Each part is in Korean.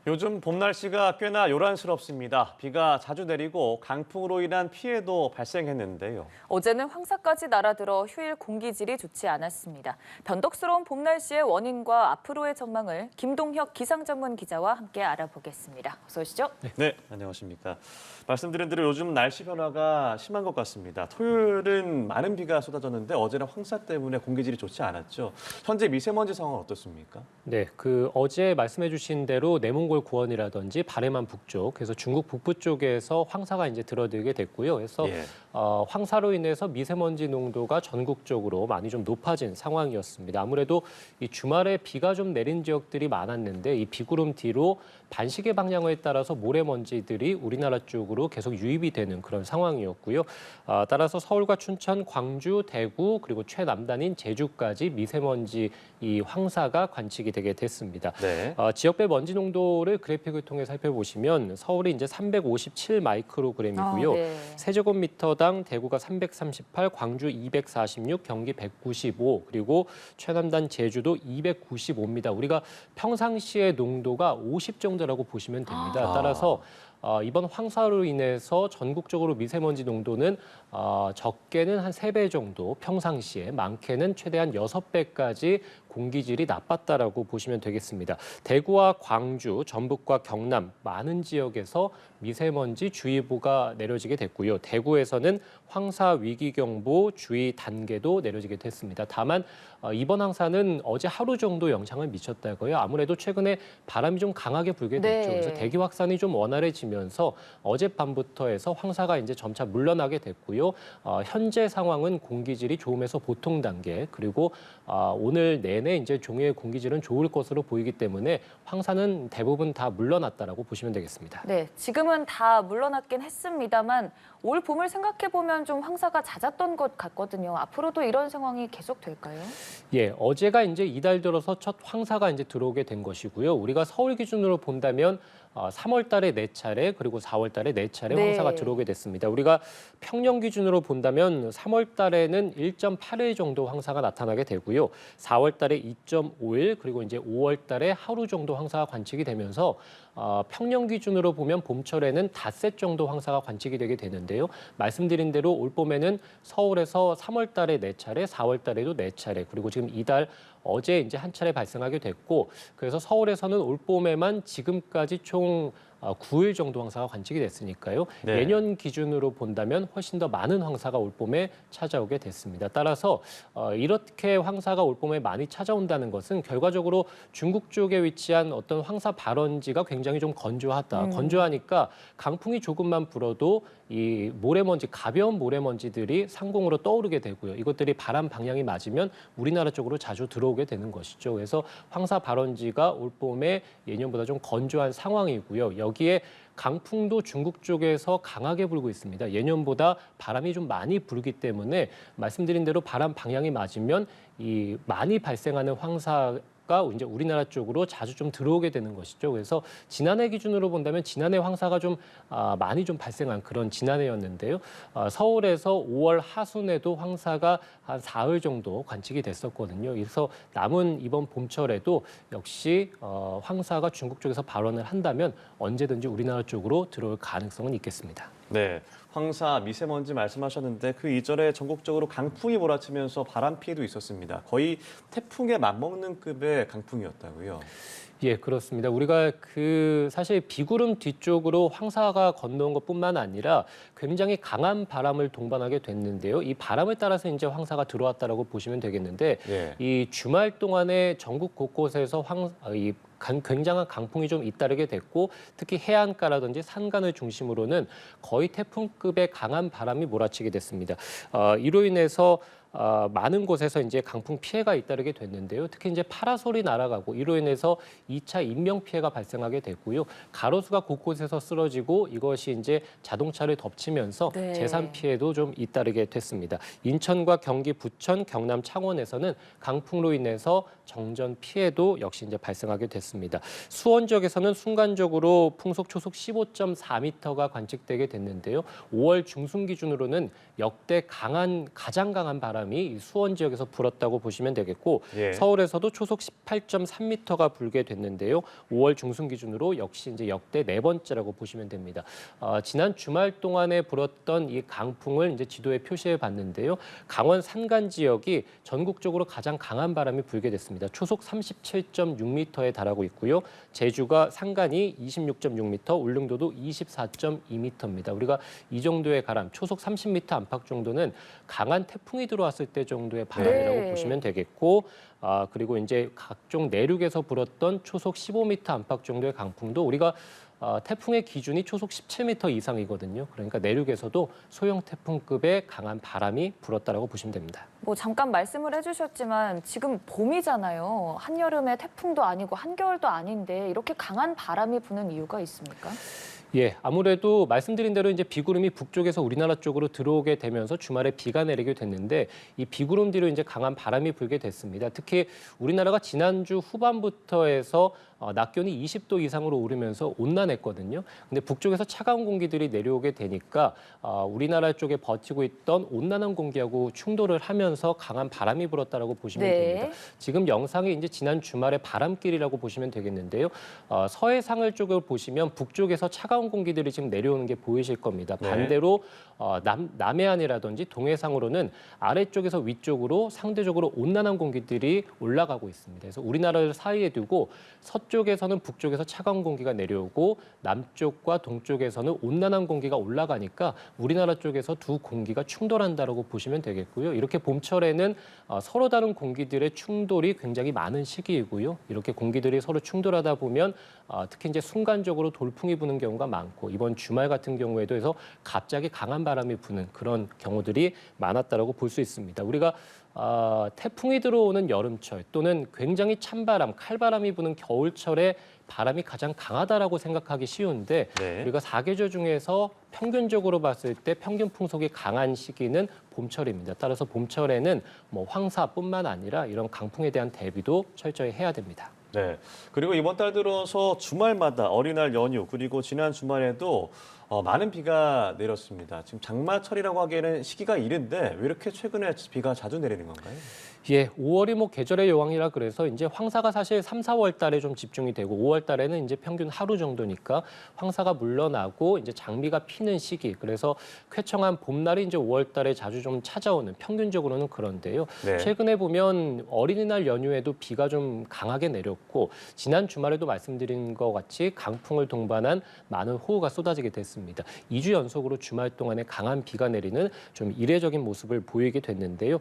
요즘 봄 날씨가 꽤나 요란스럽습니다. 비가 자주 내리고 강풍으로 인한 피해도 발생했는데요. 어제는 황사까지 날아들어 휴일 공기질이 좋지 않았습니다. 변덕스러운 봄 날씨의 원인과 앞으로의 전망을 김동혁 기상전문 기자와 함께 알아보겠습니다. 어서 오시죠. 네, 안녕하십니까. 말씀드린 대로 요즘 날씨 변화가 심한 것 같습니다. 토요일은 많은 비가 쏟아졌는데 어제는 황사 때문에 공기질이 좋지 않았죠. 현재 미세먼지 상황은 어떻습니까? 네, 어제 말씀해 주신 대로 내몽골 구원이라든지 바레만 북쪽, 그래서 중국 북부 쪽에서 황사가 이제 들어들게 됐고요. 그래서 예. 황사로 인해서 미세먼지 농도가 전국적으로 많이 좀 높아진 상황이었습니다. 아무래도 이 주말에 비가 좀 내린 지역들이 많았는데 이 비구름 뒤로 반시계 방향에 따라서 모래먼지들이 우리나라 쪽으로 계속 유입이 되는 그런 상황이었고요. 따라서 서울과 춘천, 광주, 대구 그리고 최남단인 제주까지 미세먼지 이 황사가 관측이 되게 됐습니다. 네. 지역별 먼지 농도를 그래픽을 통해 살펴보시면 서울이 이제 357 마이크로그램이고요. 네. 세제곱미터당 대구가 338, 광주 246, 경기 195, 그리고 최남단 제주도 295입니다. 우리가 평상시의 농도가 50 정도라고 보시면 됩니다. 따라서 이번 황사로 인해서 전국적으로 미세먼지 농도는 적게는 한 3배 정도, 평상시에 많게는 최대한 6배까지 공기질이 나빴다라고 보시면 되겠습니다. 대구와 광주, 전북과 경남 많은 지역에서 미세먼지 주의보가 내려지게 됐고요. 대구에서는 황사 위기경보 주의 단계도 내려지게 됐습니다. 다만 이번 황사는 어제 하루 정도 영향을 미쳤다고요. 아무래도 최근에 바람이 좀 강하게 불게 됐죠. 네. 그래서 대기 확산이 좀 원활해지면서 어젯밤부터 해서 황사가 이제 점차 물러나게 됐고요. 현재 상황은 공기질이 좋음에서 보통 단계, 그리고 오늘 내내 이제 종일 공기질은 좋을 것으로 보이기 때문에 황사는 대부분 다 물러났다라고 보시면 되겠습니다. 네, 지금은 다 물러났긴 했습니다만 올 봄을 생각해 보면 좀 황사가 잦았던 것 같거든요. 앞으로도 이런 상황이 계속될까요? 예, 어제가 이제 이달 들어서 첫 황사가 이제 들어오게 된 것이고요. 우리가 서울 기준으로 본다면 3월 달에 4차례, 그리고 4월 달에 4차례 네. 황사가 들어오게 됐습니다. 우리가 평년 기준으로 본다면 3월 달에는 1.8일 정도 황사가 나타나게 되고요. 4월 달에 2.5일, 그리고 이제 5월 달에 하루 정도 황사가 관측이 되면서 평년 기준으로 보면 봄철에는 닷새 정도 황사가 관측이 되게 되는데요. 말씀드린 대로 올 봄에는 서울에서 3월 달에 4차례, 4월 달에도 4차례, 그리고 지금 이달 어제 이제 한 차례 발생하게 됐고, 그래서 서울에서는 올 봄에만 지금까지 총 9일 정도 황사가 관측이 됐으니까요. 네. 예년 기준으로 본다면 훨씬 더 많은 황사가 올 봄에 찾아오게 됐습니다. 따라서 이렇게 황사가 올 봄에 많이 찾아온다는 것은 결과적으로 중국 쪽에 위치한 어떤 황사 발원지가 굉장히 좀 건조하다. 건조하니까 강풍이 조금만 불어도 이 모래먼지, 가벼운 모래먼지들이 상공으로 떠오르게 되고요. 이것들이 바람 방향이 맞으면 우리나라 쪽으로 자주 들어오게 되는 것이죠. 그래서 황사 발원지가 올 봄에 예년보다 좀 건조한 상황이고요. 여기에 강풍도 중국 쪽에서 강하게 불고 있습니다. 예년보다 바람이 좀 많이 불기 때문에 말씀드린 대로 바람 방향이 맞으면 이 많이 발생하는 황사가 이제 우리나라 쪽으로 자주 좀 들어오게 되는 것이죠. 그래서 지난해 기준으로 본다면 지난해 황사가 좀 많이 좀 발생한 그런 지난해였는데요. 서울에서 5월 하순에도 황사가 한 4흘 정도 관측이 됐었거든요. 그래서 남은 이번 봄철에도 역시 황사가 중국 쪽에서 발원을 한다면 언제든지 우리나라 쪽으로 들어올 가능성은 있겠습니다. 네, 황사, 미세먼지 말씀하셨는데 그 이전에 전국적으로 강풍이 몰아치면서 바람 피해도 있었습니다. 거의 태풍에 맞먹는 급의 강풍이었다고요. 예, 그렇습니다. 우리가 사실 비구름 뒤쪽으로 황사가 건너온 것뿐만 아니라 굉장히 강한 바람을 동반하게 됐는데요. 이 바람을 따라서 이제 황사가 들어왔다라고 보시면 되겠는데 예. 이 주말 동안에 전국 곳곳에서 굉장한 강풍이 좀 잇따르게 됐고, 특히 해안가라든지 산간을 중심으로는 거의 태풍급의 강한 바람이 몰아치게 됐습니다. 이로 인해서 많은 곳에서 이제 강풍 피해가 잇따르게 됐는데요. 특히 이제 파라솔이 날아가고 이로 인해서 2차 인명 피해가 발생하게 됐고요. 가로수가 곳곳에서 쓰러지고 이것이 이제 자동차를 덮치면서 네. 재산 피해도 좀 잇따르게 됐습니다. 인천과 경기 부천, 경남 창원에서는 강풍으로 인해서 정전 피해도 역시 이제 발생하게 됐습니다. 수원 지역에서는 순간적으로 풍속 초속 15.4m가 관측되게 됐는데요. 5월 중순 기준으로는 역대 가장 강한 바람이 바람이 이 수원 지역에서 불었다고 보시면 되겠고 예. 서울에서도 초속 18.3m가 불게 됐는데요. 5월 중순 기준으로 역시 이제 역대 네 번째라고 보시면 됩니다. 지난 주말 동안에 불었던 이 강풍을 이제 지도에 표시해 봤는데요. 강원 산간 지역이 전국적으로 가장 강한 바람이 불게 됐습니다. 초속 37.6m에 달하고 있고요. 제주가 산간이 26.6m, 울릉도도 24.2m입니다. 우리가 이 정도의 바람, 초속 30m 안팎 정도는 강한 태풍이 들어왔을 때 정도의 바람이라고 네. 보시면 되겠고, 그리고 이제 각종 내륙에서 불었던 초속 15m 안팎 정도의 강풍도 우리가 태풍의 기준이 초속 17m 이상이거든요. 그러니까 내륙에서도 소형 태풍급의 강한 바람이 불었다라고 보시면 됩니다. 뭐 잠깐 말씀을 해주셨지만 지금 봄이잖아요. 한여름에 태풍도 아니고 한겨울도 아닌데 이렇게 강한 바람이 부는 이유가 있습니까? 예, 아무래도 말씀드린 대로 이제 비구름이 북쪽에서 우리나라 쪽으로 들어오게 되면서 주말에 비가 내리게 됐는데 이 비구름 뒤로 이제 강한 바람이 불게 됐습니다. 특히 우리나라가 지난주 후반부터 해서 낮 기온이 20도 이상으로 오르면서 온난했거든요. 근데 북쪽에서 차가운 공기들이 내려오게 되니까 우리나라 쪽에 버티고 있던 온난한 공기하고 충돌을 하면서 강한 바람이 불었다라고 보시면 네. 됩니다. 지금 영상이 이제 지난 주말의 바람길이라고 보시면 되겠는데요. 서해상을 쪽을 보시면 북쪽에서 차가운 공기들이 지금 내려오는 게 보이실 겁니다. 네. 반대로 남해안이라든지 동해상으로는 아래쪽에서 위쪽으로 상대적으로 온난한 공기들이 올라가고 있습니다. 그래서 우리나라를 사이에 두고 서쪽에서는 북쪽에서 차가운 공기가 내려오고 남쪽과 동쪽에서는 온난한 공기가 올라가니까 우리나라 쪽에서 두 공기가 충돌한다라고 보시면 되겠고요. 이렇게 봄철에는 서로 다른 공기들의 충돌이 굉장히 많은 시기이고요. 이렇게 공기들이 서로 충돌하다 보면 특히 이제 순간적으로 돌풍이 부는 경우가 많고 이번 주말 같은 경우에도 해서 갑자기 강한 바람이 부는 그런 경우들이 많았다라고 볼 수 있습니다. 우리가 태풍이 들어오는 여름철 또는 굉장히 찬바람, 칼바람이 부는 겨울철에 바람이 가장 강하다라고 생각하기 쉬운데 네. 우리가 사계절 중에서 평균적으로 봤을 때 평균 풍속이 강한 시기는 봄철입니다. 따라서 봄철에는 뭐 황사뿐만 아니라 이런 강풍에 대한 대비도 철저히 해야 됩니다. 네. 그리고 이번 달 들어서 주말마다 어린이날 연휴 그리고 지난 주말에도 많은 비가 내렸습니다. 지금 장마철이라고 하기에는 시기가 이른데 왜 이렇게 최근에 비가 자주 내리는 건가요? 예, 5월이 뭐 계절의 여왕이라 그래서 이제 황사가 사실 3, 4월 달에 좀 집중이 되고 5월 달에는 이제 평균 하루 정도니까 황사가 물러나고 이제 장미가 피는 시기. 그래서 쾌청한 봄날이 이제 5월 달에 자주 좀 찾아오는 평균적으로는 그런데요. 네. 최근에 보면 어린이날 연휴에도 비가 좀 강하게 내렸고 지난 주말에도 말씀드린 것 같이 강풍을 동반한 많은 호우가 쏟아지게 됐습니다. 2주 연속으로 주말 동안에 강한 비가 내리는 좀 이례적인 모습을 보이게 됐는데요.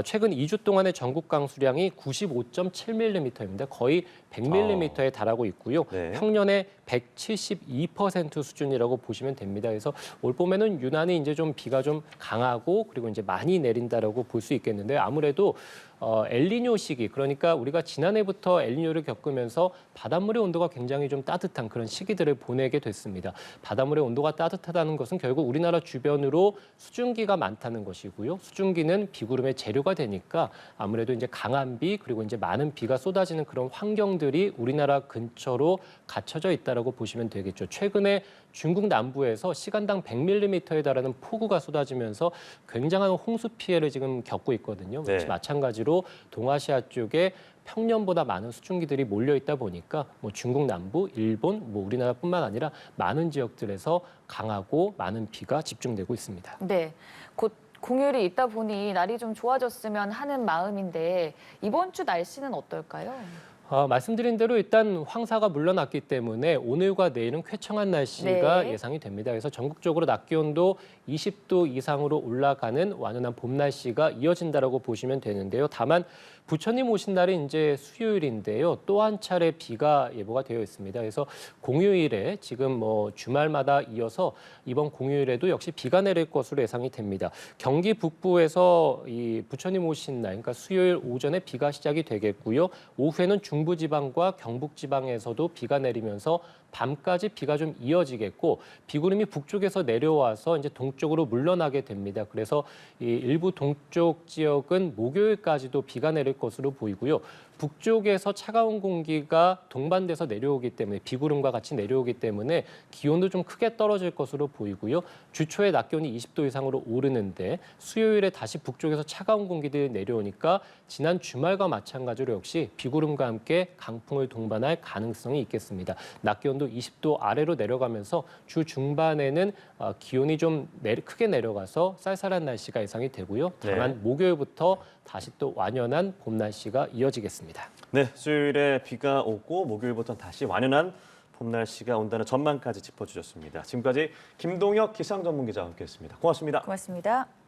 최근 2주 동안의 전국 강수량이 95.7mm입니다. 거의 100mm에 달하고 있고요. 네. 평년의 172% 수준이라고 보시면 됩니다. 그래서 올 봄에는 유난히 이제 좀 비가 좀 강하고 그리고 이제 많이 내린다라고 볼 수 있겠는데 아무래도 엘니뇨 시기 그러니까 우리가 지난해부터 엘니뇨를 겪으면서 바닷물의 온도가 굉장히 좀 따뜻한 그런 시기들을 보내게 됐습니다. 바닷물의 온도가 따뜻하다는 것은 결국 우리나라 주변으로 수증기가 많다는 것이고요. 수증기는 비구름의 재료가 되니까 아무래도 이제 강한 비 그리고 이제 많은 비가 쏟아지는 그런 환경들이 우리나라 근처로 갖춰져 있다라고 보시면 되겠죠. 최근에 중국 남부에서 시간당 100mm에 달하는 폭우가 쏟아지면서 굉장한 홍수 피해를 지금 겪고 있거든요. 네. 마찬가지로 동아시아 쪽에 평년보다 많은 수증기들이 몰려 있다 보니까 뭐 중국 남부, 일본, 뭐 우리나라뿐만 아니라 많은 지역들에서 강하고 많은 비가 집중되고 있습니다. 네, 곧 공휴일이 있다 보니 날이 좀 좋아졌으면 하는 마음인데 이번 주 날씨는 어떨까요? 말씀드린 대로 일단 황사가 물러났기 때문에 오늘과 내일은 쾌청한 날씨가 네. 예상이 됩니다. 그래서 전국적으로 낮 기온도 20도 이상으로 올라가는 완연한 봄 날씨가 이어진다라고 보시면 되는데요. 다만 부처님 오신 날이 이제 수요일인데요. 또 한 차례 비가 예보가 되어 있습니다. 그래서 공휴일에 지금 뭐 주말마다 이어서 이번 공휴일에도 역시 비가 내릴 것으로 예상이 됩니다. 경기 북부에서 이 부처님 오신 날, 그러니까 수요일 오전에 비가 시작이 되겠고요. 오후에는 중부지방과 경북지방에서도 비가 내리면서 밤까지 비가 좀 이어지겠고 비구름이 북쪽에서 내려와서 이제 동쪽으로 물러나게 됩니다. 그래서 이 일부 동쪽 지역은 목요일까지도 비가 내릴 것으로 보이고요. 북쪽에서 차가운 공기가 동반돼서 내려오기 때문에 비구름과 같이 내려오기 때문에 기온도 좀 크게 떨어질 것으로 보이고요. 주 초에 낮 기온이 20도 이상으로 오르는데 수요일에 다시 북쪽에서 차가운 공기들이 내려오니까 지난 주말과 마찬가지로 역시 비구름과 함께 강풍을 동반할 가능성이 있겠습니다. 낮 기온도 20도 아래로 내려가면서 주 중반에는 기온이 좀 크게 내려가서 쌀쌀한 날씨가 예상이 되고요. 다만 목요일부터 다시 또 완연한 봄 날씨가 이어지겠습니다. 네, 수요일에 비가 오고 목요일부터 다시 완연한 봄 날씨가 온다는 전망까지 짚어주셨습니다. 지금까지 김동혁 기상전문기자와 함께했습니다. 고맙습니다. 고맙습니다.